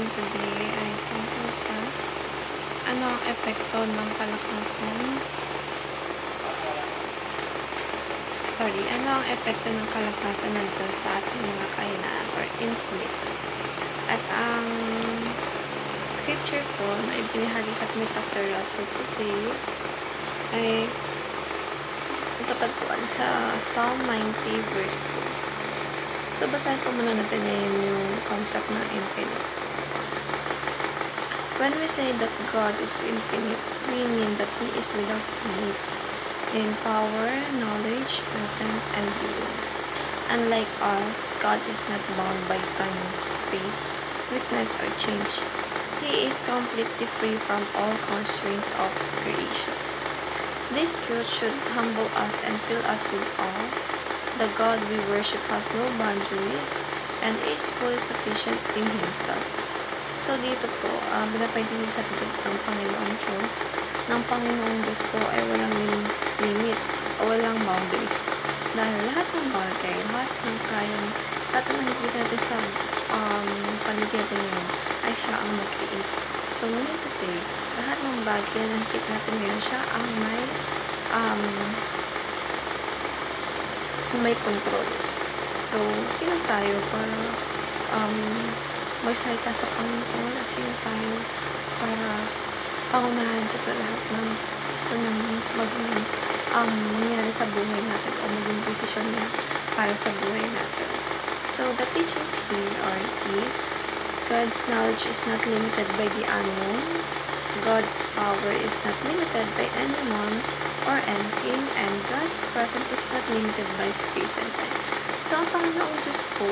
natin today ay tungkol sa ano ang epekto ng ano ang epekto ng kalakasan ng Diyos sa ating mga kahinaan or infinite. At ang scripture po na ibinahagi sa atin ni Pastor Russell today ay matatagpuan sa Psalm 90 verse 2. So, basahin po muna natin ngayon yung concept ng infinite. When we say that God is infinite, we mean that He is without limits in power, knowledge, presence, and being. Unlike us, God is not bound by time, space, weakness, or change. He is completely free from all constraints of creation. This truth should humble us and fill us with awe. The God we worship has no boundaries and is fully sufficient in Himself. So, dito po, binapaintindihan sa atin ng Panginoong Diyos. Ng Panginoong Diyos po ay walang limit o walang boundaries. Dahil lahat ng bagay, lahat ng kayang, lahat ng nakikita natin sa paligid natin ngayon ay siya ang mag-create. So, meaning to say, lahat ng bagay na nakikita natin ngayon, siya ang may control. So, sino tayo para magsalita sa Panginoon at sino tayo para pangunahan siya sa lahat ng gusto niyang mangyari sa buhay natin o maging desisyon niya para sa buhay natin. So, the teachings here are God's knowledge is not limited by the unknown. God's power is not limited by anyone or anything, and God's presence is not limited by space and time. So, ang Panginoong Diyos po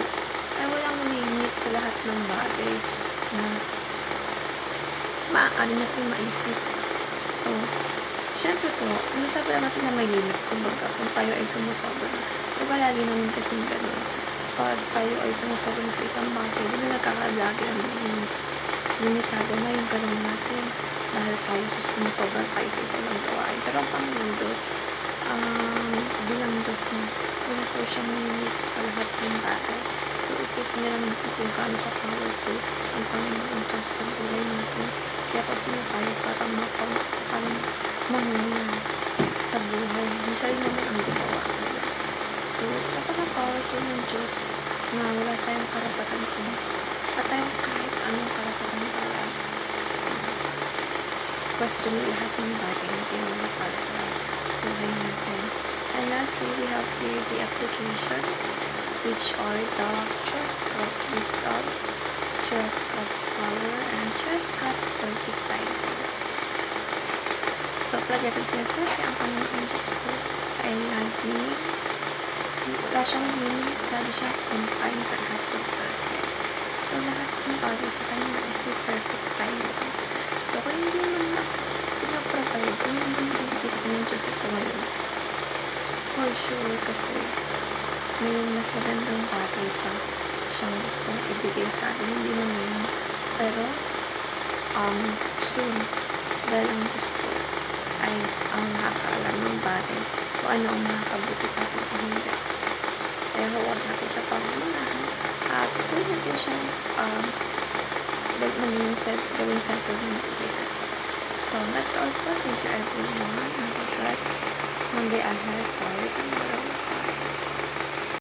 ay walang limit sa lahat ng bagay na maaari natin maisip. So, syempre po, nasabi lang natin na may limit kung tayo ay sumusobra. Diba lagi naman kasing gano'n? Pag tayo ay sumusobra sa isang bagay, di na nagkakalagi naman limitado na yung gano'n natin dahil tayo sumusobra tayo sa isang gawain. Pero ang Panginoon Diyos, bilang Diyos na wala po siyang limit sa lahat ng bagay. So, isipin nila natin kung gaano ka-powerful ang Panginoon Diyos sa buhay natin. Kaya pa sino tayo para manguna sa buhay. Siya rin naman ang gumawa nila. So, napaka-powerful ng Diyos na wala tayong karapatan kung wala tayong kahit anong karapatan para question lahat ng bagay na ginawa para sa buhay natin. And lastly, we have here the applications, which are the trust God's wisdom, trust God's power, and trust God's perfect timing. So, palagi natin sinasabi, ang Panginoon Diyos po ay wala siyang limit, lagi siya on time sa lahat ng bagay. So, lahat ng bagay sa kanya is with perfect timing. So, kung hindi naman pinaprovide, kung hindi naman ibigay sa ng Diyos ito ngayon, for sure, kasi may mas magandang bagay pa siyang gustong ibigay sa atin. Hindi mo ngayon. Pero, soon, dahil ang Diyos ko ay ang nakakaalam ng bagay kung ano ang makakabuti sa atin kung hindi. Kaya huwag natin siya pangunahan at tuloy natin siyang gawing center ng buhay natin. So, that's all po. Thank you everyone. Have a blessed Monday ahead for tomorrow.